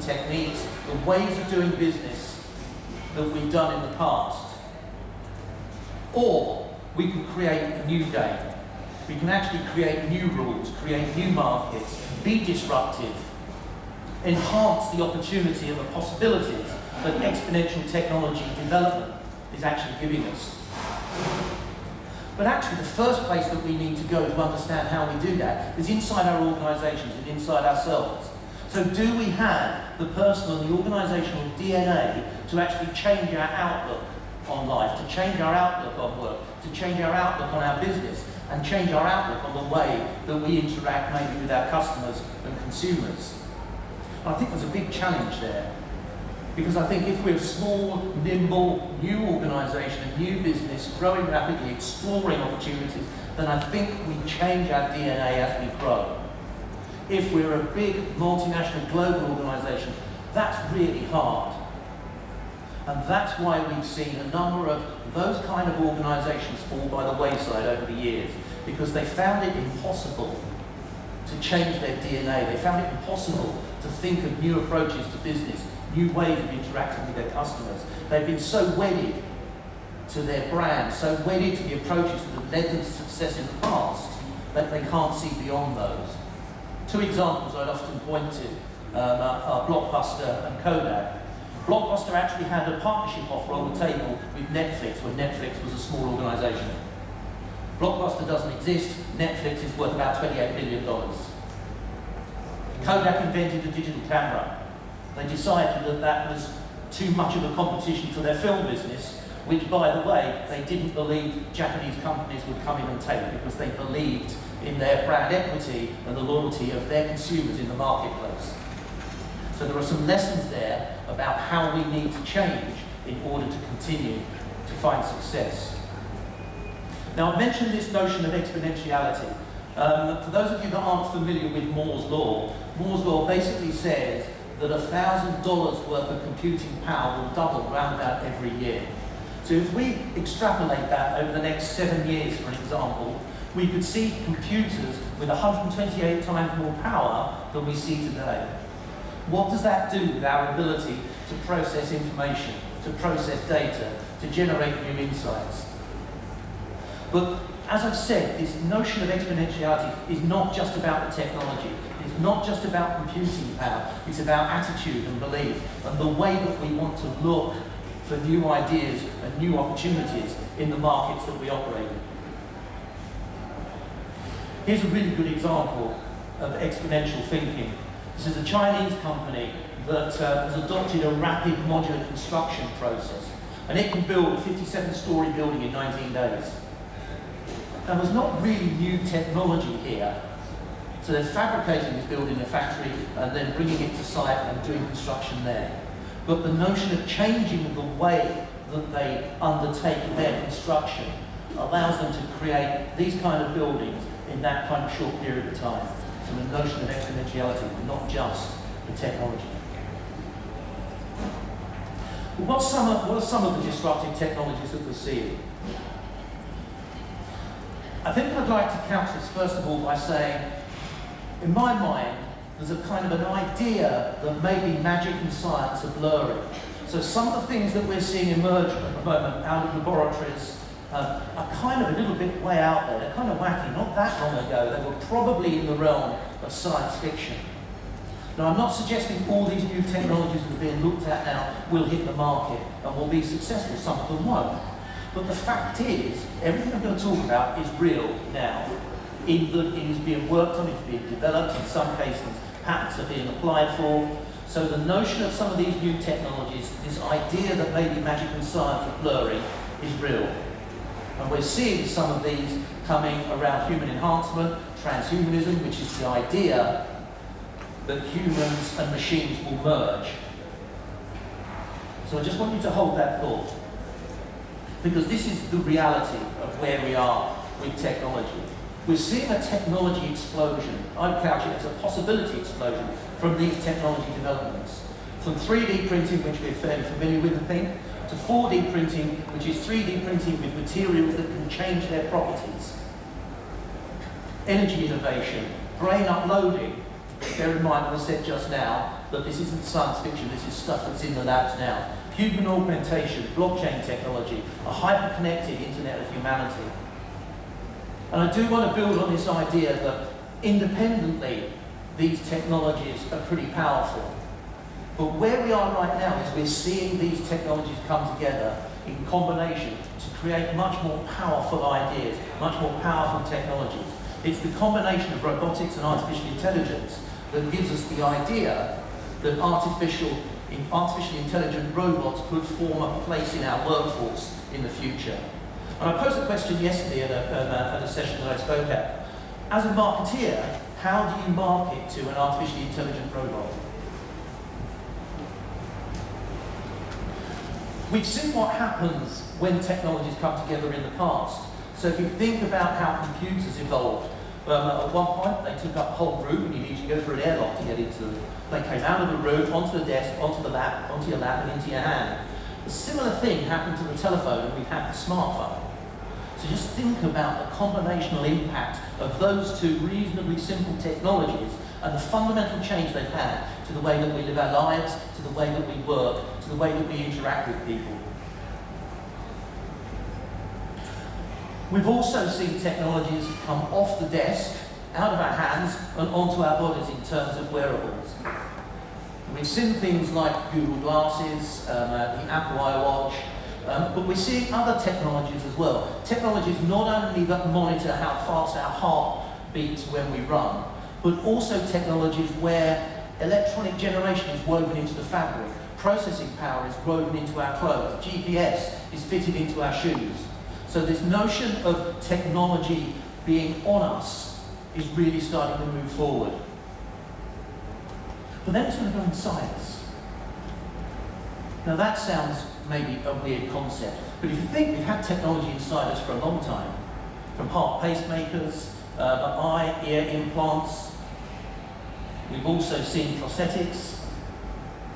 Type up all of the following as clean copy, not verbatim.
techniques, the ways of doing business that we've done in the past. Or we can create a new game. We can actually create new rules, create new markets, be disruptive, enhance the opportunity and the possibilities that exponential technology development is actually giving us. But actually the first place that we need to go to understand how we do that is inside our organisations and inside ourselves. So do we have the personal and the organisational DNA to actually change our outlook on life, to change our outlook on work, to change our outlook on our business, and change our outlook on the way that we interact maybe with our customers and consumers? And I think there's a big challenge there. Because I think if we're a small, nimble, new organisation, a new business, growing rapidly, exploring opportunities, then I think we change our DNA as we grow. If we're a big, multinational, global organisation, that's really hard. And that's why we've seen a number of those kind of organisations fall by the wayside over the years, because they found it impossible to change their DNA. They found it impossible to think of new approaches to business, new ways of interacting with their customers. They've been so wedded to their brand, so wedded to the approaches that have led them to success in the past, that they can't see beyond those. Two examples I'd often point to are Blockbuster and Kodak. Blockbuster actually had a partnership offer on the table with Netflix when Netflix was a small organisation. Blockbuster doesn't exist, Netflix is worth about $28 million. Kodak invented a digital camera. They decided that that was too much of a competition for their film business, which, by the way, they didn't believe Japanese companies would come in and take, because they believed in their brand equity and the loyalty of their consumers in the marketplace. So there are some lessons there about how we need to change in order to continue to find success. Now, I've mentioned this notion of exponentiality. For those of you that aren't familiar with Moore's Law basically says that $1,000 worth of computing power will double around about every year. So if we extrapolate that over the next 7 years, for example, we could see computers with 128 times more power than we see today. What does that do with our ability to process information, to process data, to generate new insights? But as I've said, this notion of exponentiality is not just about the technology. It's not just about computing power. It's about attitude and belief and the way that we want to look for new ideas and new opportunities in the markets that we operate in. Here's a really good example of exponential thinking. This is a Chinese company that has adopted a rapid modular construction process, and it can build a 57-story building in 19 days. Now, there's not really new technology here. So they're fabricating this building in a factory and then bringing it to site and doing construction there. But the notion of changing the way that they undertake their construction allows them to create these kind of buildings in that kind of short period of time. So the notion of exponentiality, not just the technology. What are some of the disruptive technologies that we're seeing? I think I'd like to couch this first of all by saying, in my mind, there's a kind of an idea that maybe magic and science are blurring. So some of the things that we're seeing emerge at the moment out of laboratories are kind of a little bit way out there. They're kind of wacky. Not that long ago, they were probably in the realm of science fiction. Now, I'm not suggesting all these new technologies that are being looked at now will hit the market and will be successful. Some of them won't. But the fact is, everything I'm going to talk about is real now. In that it is being worked on, it's being developed, in some cases patents are being applied for. So the notion of some of these new technologies, this idea that maybe magic and science are blurring, is real. And we're seeing some of these coming around human enhancement, transhumanism, which is the idea that humans and machines will merge. So I just want you to hold that thought, because this is the reality of where we are with technology. We're seeing a technology explosion. I'd couch it as a possibility explosion from these technology developments. From 3D printing, which we're fairly familiar with, I think, to 4D printing, which is 3D printing with materials that can change their properties. Energy innovation, brain uploading, Bear in mind what I said just now, that this isn't science fiction, this is stuff that's in the labs now. Human augmentation, blockchain technology, a hyper-connected Internet of Humanity. And I do want to build on this idea that independently, these technologies are pretty powerful. But where we are right now is we're seeing these technologies come together in combination to create much more powerful ideas, much more powerful technologies. It's the combination of robotics and artificial intelligence that gives us the idea that artificially intelligent robots could form a place in our workforce in the future. And I posed a question yesterday at a session that I spoke at. As a marketeer, how do you market to an artificially intelligent robot? We've seen what happens when technologies come together in the past. So if you think about how computers evolved, at one point they took up a whole room and you needed to go through an airlock to get into them. They came out of the room, onto the desk, onto the lap, onto your lap and into your hand. A similar thing happened to the telephone and we've had the smartphone. So just think about the combinational impact of those two reasonably simple technologies and the fundamental change they've had to the way that we live our lives, to the way that we work, to the way that we interact with people. We've also seen technologies come off the desk, out of our hands, and onto our bodies in terms of wearables. We've seen things like Google Glasses, the Apple iWatch, but we're seeing other technologies as well. Technologies not only that monitor how fast our heart beats when we run, but also technologies where electronic generation is woven into the fabric, processing power is woven into our clothes, GPS is fitted into our shoes. So this notion of technology being on us is really starting to move forward. But then it's going to go inside us. Now that sounds maybe a weird concept, but if you think we've had technology inside us for a long time, from heart pacemakers, eye, ear implants, we've also seen prosthetics,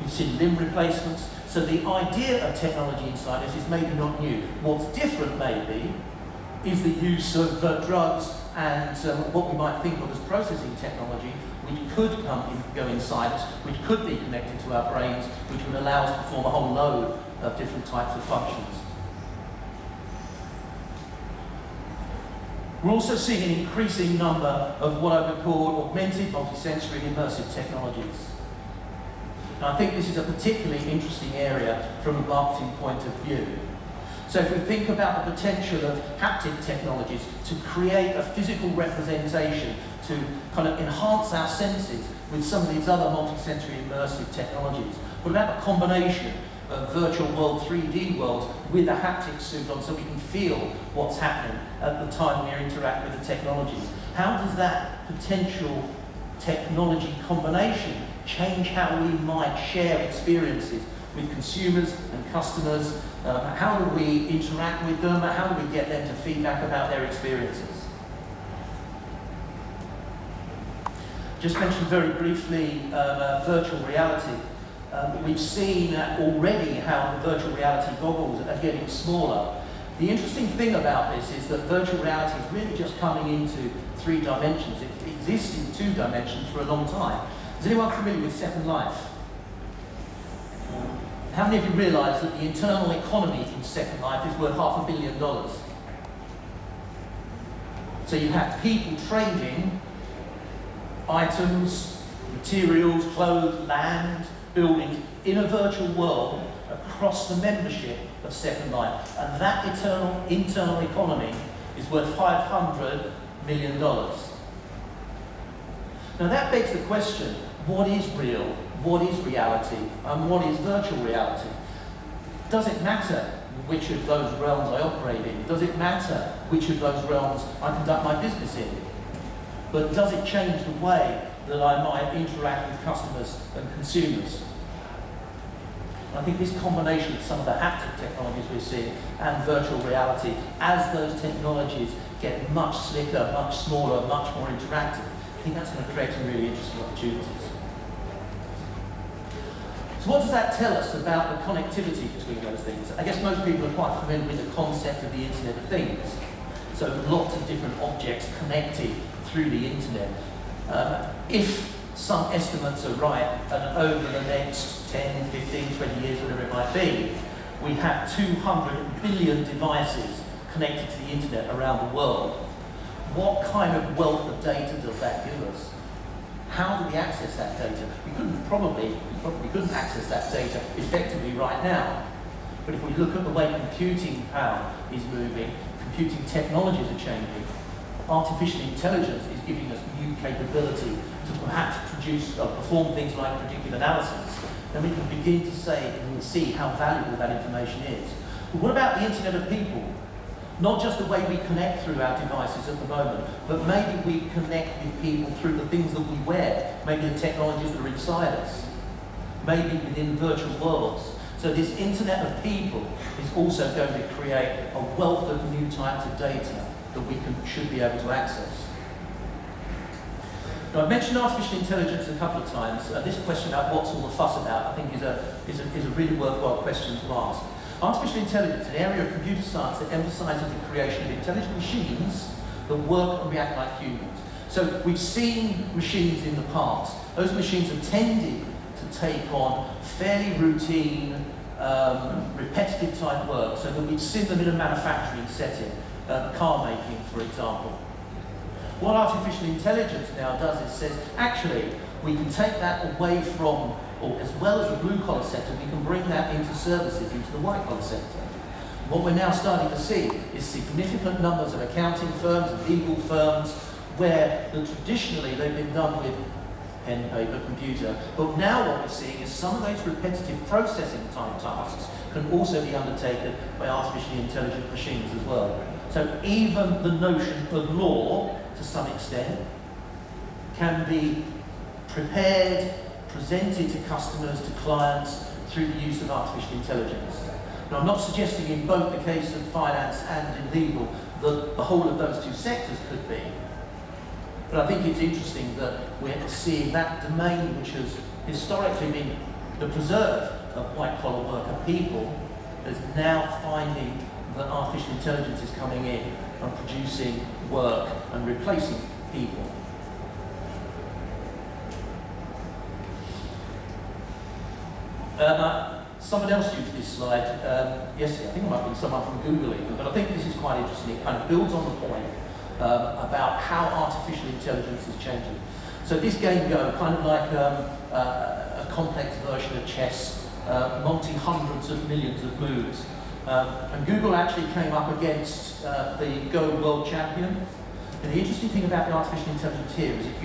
we've seen limb replacements. So the idea of technology inside us is maybe not new. What's different maybe is the use of drugs and what we might think of as processing technology, which could go inside us, which could be connected to our brains, which would allow us to perform a whole load of different types of functions. We're also seeing an increasing number of what I would call augmented, multisensory, and immersive technologies. And I think this is a particularly interesting area from a marketing point of view. So if we think about the potential of haptic technologies to create a physical representation, to kind of enhance our senses with some of these other multisensory immersive technologies, what about the combination of virtual world, 3D worlds with a haptic suit on so we can feel what's happening at the time we interact with the technologies? How does that potential technology combination change how we might share experiences with consumers and customers? How do we interact with them? How do we get them to feedback about their experiences? Just mentioned very briefly virtual reality. We've seen already how virtual reality goggles are getting smaller. The interesting thing about this is that virtual reality is really just coming into 3 dimensions. It exists in 2 dimensions for a long time. Is anyone familiar with Second Life? How many of you realise that the internal economy in Second Life is worth $500 million? So you have people trading items, materials, clothes, land, buildings in a virtual world across the membership of Second Life. And that internal economy is worth $500 million. Now that begs the question, what is real, what is reality, and what is virtual reality? Does it matter which of those realms I operate in? Does it matter which of those realms I conduct my business in? But does it change the way that I might interact with customers and consumers? I think this combination of some of the haptic technologies we're seeing and virtual reality, as those technologies get much slicker, much smaller, much more interactive, I think that's going to create some really interesting opportunities. So what does that tell us about the connectivity between those things? I guess most people are quite familiar with the concept of the Internet of Things. So lots of different objects connected through the internet. If some estimates are right, and over the next 10, 15, 20 years, whatever it might be, we have 200 billion devices connected to the internet around the world. What kind of wealth of data does that give us? How do we access that data? We probably couldn't access that data effectively right now. But if we look at the way computing power is moving, computing technologies are changing, artificial intelligence is giving us new capability to perhaps perform things like predictive analysis, then we can begin to say and see how valuable that information is. But what about the Internet of People? Not just the way we connect through our devices at the moment, but maybe we connect with people through the things that we wear, maybe the technologies that are inside us, maybe within virtual worlds. So this Internet of People is also going to create a wealth of new types of data that we should be able to access. Now, I've mentioned artificial intelligence a couple of times. This question about what's all the fuss about, I think, is a really worthwhile question to ask. Artificial intelligence, an area of computer science that emphasises the creation of intelligent machines that work and react like humans. So we've seen machines in the past. Those machines have tended to take on fairly routine, repetitive type work, so that we've seen them in a manufacturing setting, car making, for example. What artificial intelligence now does is says, actually, we can take that away from, or as well as the blue-collar sector, we can bring that into services, into the white-collar sector. What we're now starting to see is significant numbers of accounting firms and legal firms where traditionally they've been done with pen, paper, computer, but now what we're seeing is some of those repetitive processing type tasks can also be undertaken by artificially intelligent machines as well. So even the notion of law, to some extent, can be prepared, presented to customers, to clients, through the use of artificial intelligence. Now, I'm not suggesting in both the case of finance and in legal that the whole of those two sectors could be. But I think it's interesting that we're seeing that domain, which has historically been the preserve of white-collar worker people, is now finding that artificial intelligence is coming in and producing work and replacing people. Someone else used this slide yesterday. I think it might have been someone from Google even, but I think this is quite interesting. It kind of builds on the point about how artificial intelligence is changing. So this game Go, kind of like a complex version of chess, multi-hundreds of millions of moves. And Google actually came up against the Go world champion. And the interesting thing about the artificial intelligence here is it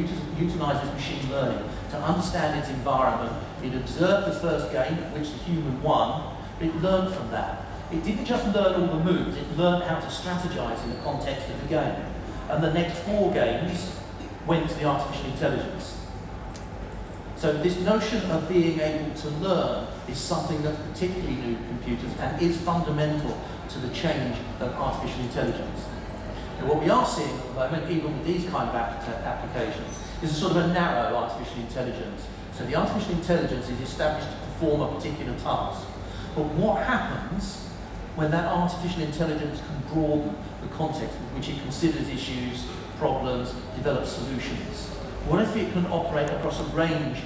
utilises machine learning to understand its environment. It observed the first game, which the human won, but it learned from that. It didn't just learn all the moves, it learned how to strategize in the context of the game. And the next 4 games went to the artificial intelligence. So this notion of being able to learn is something that's particularly new to computers and is fundamental to the change of artificial intelligence. And what we are seeing at the moment, even with these kind of applications, is a sort of a narrow artificial intelligence. So the artificial intelligence is established to perform a particular task. But what happens when that artificial intelligence can broaden the context in which it considers issues, problems, develops solutions? What if it can operate across a range